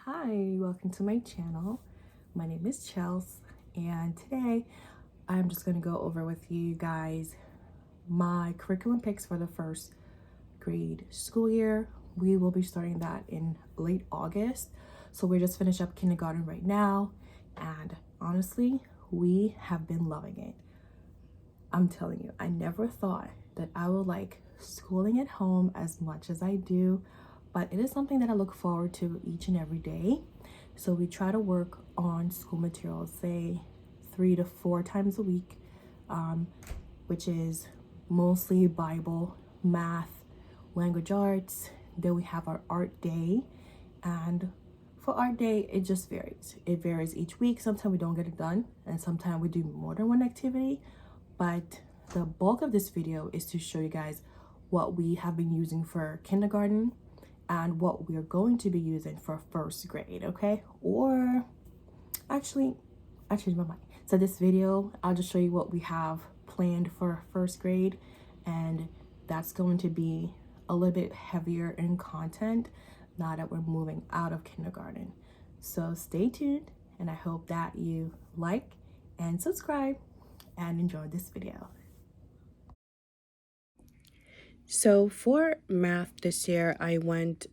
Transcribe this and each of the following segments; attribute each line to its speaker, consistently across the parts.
Speaker 1: Hi, welcome to my channel. My name is Chels, and today I'm just going to go over with you guys my curriculum picks for the first grade school year. We will be starting that in late August, so we're just finished up kindergarten right now, and honestly, we have been loving it. I'm telling you, I never thought that I would like schooling at home as much as I do, but it is something that I look forward to each and every day. So we try to work on school materials, say 3 to 4 times a week, which is mostly Bible, math, language arts. Then we have our art day, and for art day, it just varies. It varies each week. Sometimes we don't get it done, and sometimes we do more than one activity. But the bulk of this video is to show you guys what we have been using for kindergarten and what we are going to be using for first grade, okay? Or actually, I changed my mind. So this video, I'll just show you what we have planned for first grade, and that's going to be a little bit heavier in content now that we're moving out of kindergarten. So stay tuned, and I hope that you like and subscribe and enjoy this video. So for math this year, I went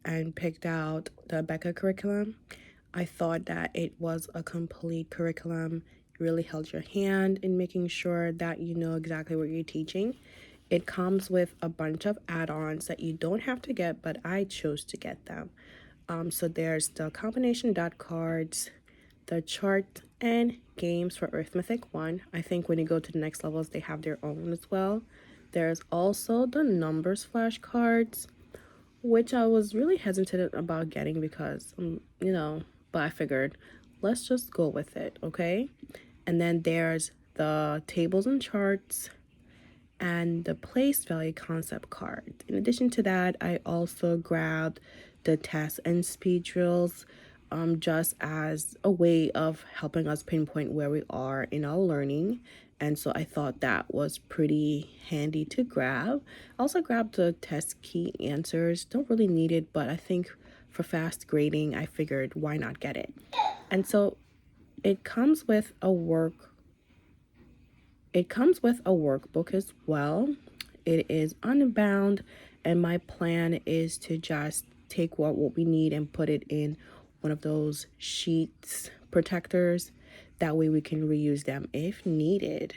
Speaker 1: and picked out the Abeka curriculum. I thought that it was a complete curriculum. It really held your hand in making sure that you know exactly what you're teaching. It comes with a bunch of add-ons that you don't have to get, but I chose to get them. So there's the combination dot cards, the chart and games for arithmetic 1. I think when you go to the next levels, they have their own as well. There's also the numbers flashcards, which I was really hesitant about getting because, but I figured let's just go with it, okay? And then there's the tables and charts and the place value concept card. In addition to that, I also grabbed the test and speed drills just as a way of helping us pinpoint where we are in our learning. And so I thought that was pretty handy to grab. I also grabbed the test key answers. Don't really need it, but I think for fast grading, I figured why not get it. And so it comes with a workbook as well. It is unbound, and my plan is to just take what we need and put it in one of those sheets protectors. That way we can reuse them if needed.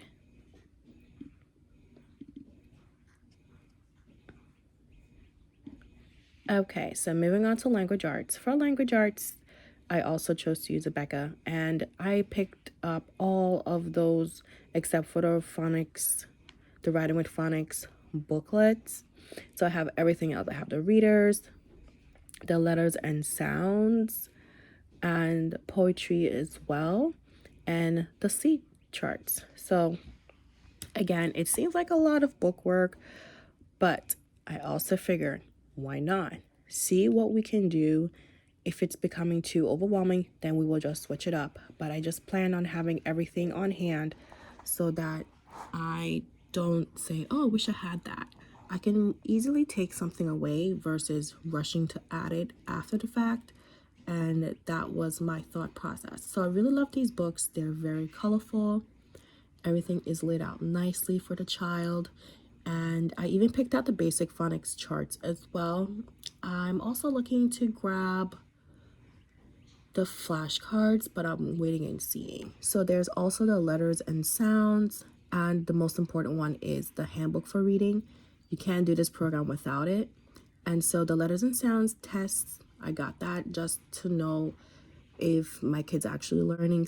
Speaker 1: Okay, so moving on to language arts. For language arts, I also chose to use Abeka, and I picked up all of those except for the phonics, the writing with phonics booklets. So I have everything else. I have the readers, the letters and sounds, and poetry as well, and the seat charts. So again, it seems like a lot of book work, but I also figured, why not? See what we can do. If it's becoming too overwhelming, then we will just switch it up. But I just plan on having everything on hand so that I don't say, oh, I wish I had that. I can easily take something away versus rushing to add it after the fact. And that was my thought process. So I really love these books. They're very colorful. Everything is laid out nicely for the child. And I even picked out the basic phonics charts as well. I'm also looking to grab the flashcards, but I'm waiting and seeing. So there's also the letters and sounds, and the most important one is the handbook for reading. You can't do this program without it. And so the letters and sounds tests, I got that just to know if my kid's actually learning.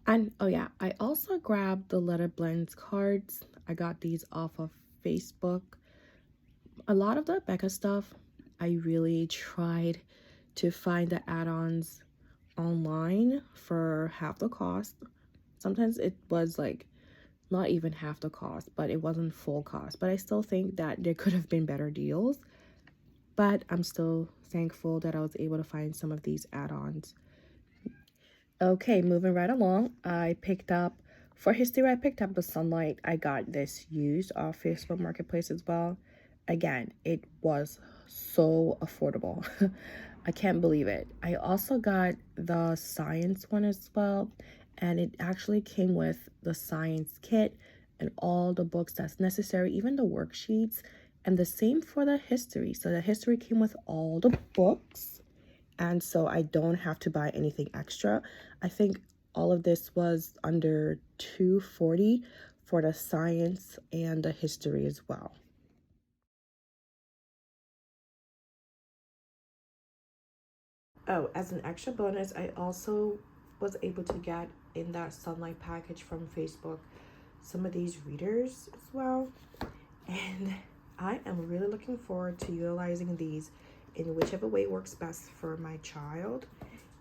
Speaker 1: And oh yeah, I also grabbed the letter blends cards. I got these off of Facebook. A lot of the Abeka stuff, I really tried to find the add-ons online for half the cost. Sometimes it was like not even half the cost, but it wasn't full cost. But I still think that there could have been better deals. But I'm still thankful that I was able to find some of these add-ons. Okay, moving right along, for history, I picked up the Sunlight. I got this used off Facebook Marketplace as well. Again, it was so affordable. I can't believe it. I also got the science one as well, and it actually came with the science kit and all the books that's necessary, even the worksheets, and the same for the history. So the history came with all the books, and so I don't have to buy anything extra. I think all of this was under $240 for the science and the history as well. Oh, as an extra bonus, I also was able to get in that Sunlight package from Facebook some of these readers as well. And I am really looking forward to utilizing these in whichever way works best for my child.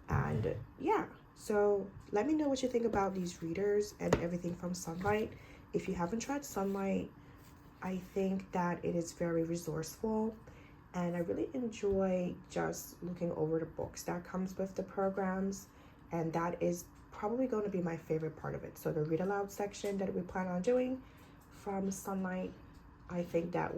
Speaker 1: And yeah, so let me know what you think about these readers and everything from Sunlight. If you haven't tried Sunlight, I think that it is very resourceful, and I really enjoy just looking over the books that comes with the programs, and that is probably going to be my favorite part of it. So the read aloud section that we plan on doing from Sunlight, I think that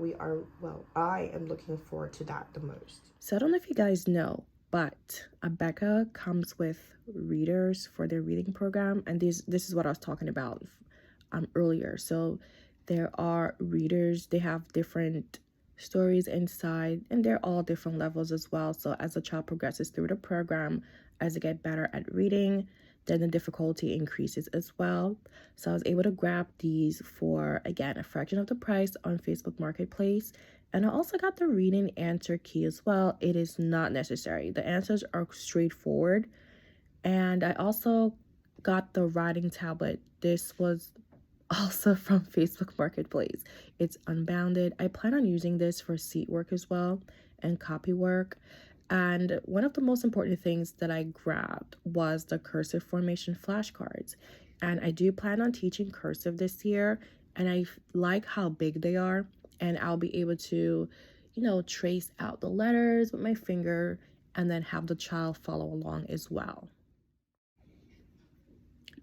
Speaker 1: I am looking forward to that the most. So I don't know if you guys know, but Abeka comes with readers for their reading program, and this is what I was talking about earlier. So there are readers, they have different stories inside, and they're all different levels as well. So as a child progresses through the program, as they get better at reading, then the difficulty increases as well. So I was able to grab these for, again, a fraction of the price on Facebook Marketplace. And I also got the reading answer key as well. It is not necessary. The answers are straightforward. And I also got the writing tablet. This was also from Facebook Marketplace. It's unbounded. I plan on using this for seat work as well and copy work. And one of the most important things that I grabbed was the cursive formation flashcards. And I do plan on teaching cursive this year, and I like how big they are, and I'll be able to, trace out the letters with my finger and then have the child follow along as well.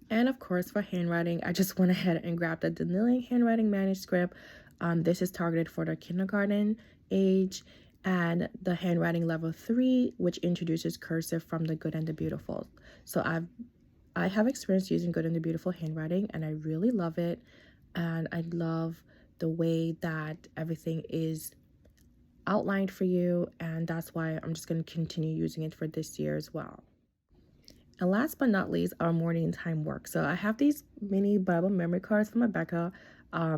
Speaker 1: And of course, for handwriting, I just went ahead and grabbed the Denilian handwriting manuscript. This is targeted for the kindergarten age, and the handwriting level 3, which introduces cursive from the Good and the Beautiful. So I have experience using Good and the Beautiful handwriting, and I really love it. And I love the way that everything is outlined for you, and that's why I'm just going to continue using it for this year as well. And last but not least, our morning time work. So I have these mini Bible memory cards from Abeka.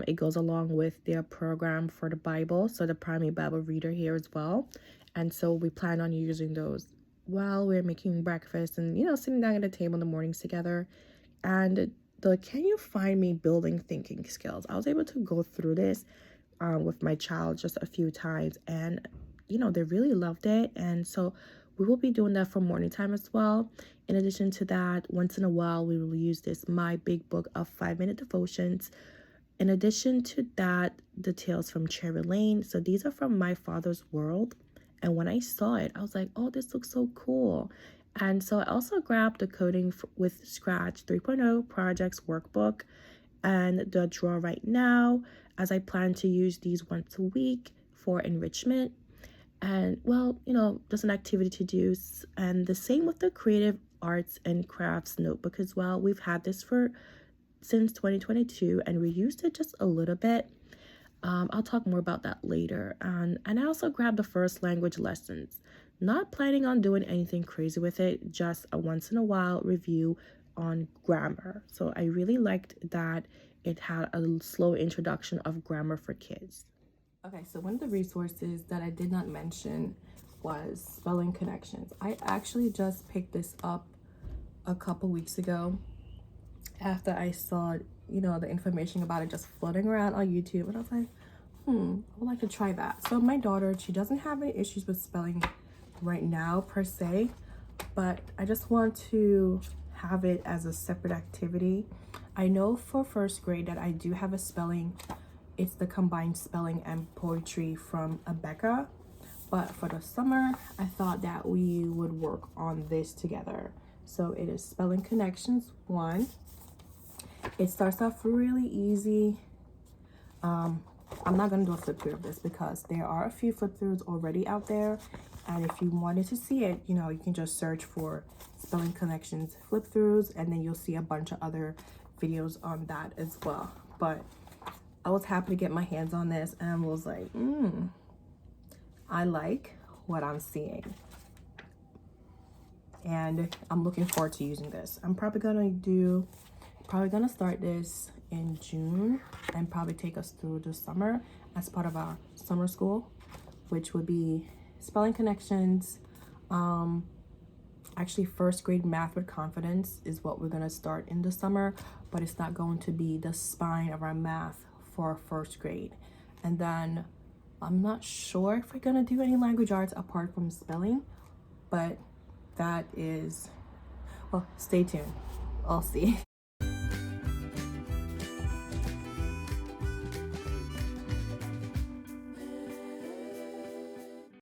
Speaker 1: It goes along with their program for the Bible, so the primary Bible reader here as well. And so we plan on using those while we're making breakfast and, sitting down at the table in the mornings together. And the Can You Find Me building thinking skills. I was able to go through this with my child just a few times, and, they really loved it. And so we will be doing that for morning time as well. In addition to that, once in a while, we will use this My Big Book of 5-minute devotions. In addition to that, the tales from Cherry Lane. So these are from My Father's World. And when I saw it, I was like, oh, this looks so cool. And so I also grabbed the Coding with Scratch 3.0 projects workbook and the Draw Right Now, as I plan to use these once a week for enrichment. And just an activity to do. And the same with the Creative Arts and Crafts notebook as well. We've had this since 2022, and we used it just a little bit. I'll talk more about that later. And I also grabbed the first language lessons. Not planning on doing anything crazy with it, just a once in a while review on grammar. So I really liked that it had a slow introduction of grammar for kids. Okay, so one of the resources that I did not mention was Spelling Connections. I actually just picked this up a couple weeks ago after I saw, the information about it just floating around on YouTube, and I was like, I would like to try that. So my daughter, she doesn't have any issues with spelling right now per se, but I just want to have it as a separate activity. I know for first grade that I do have a spelling. It's the combined spelling and poetry from Abeka. But for the summer, I thought that we would work on this together. So it is Spelling Connections 1. It starts off really easy. I'm not going to do a flip through of this because there are a few flip throughs already out there. And if you wanted to see it, you know, you can just search for spelling connections flip throughs, and then you'll see a bunch of other videos on that as well. But I was happy to get my hands on this, and I was like, I like what I'm seeing. And I'm looking forward to using this. I'm probably gonna start this in June and probably take us through the summer as part of our summer school, which would be spelling connections. Actually, first grade math with confidence is what we're gonna start in the summer, but it's not going to be the spine of our math for first grade. And then I'm not sure if we're gonna do any language arts apart from spelling, but that is, well, stay tuned. I'll see.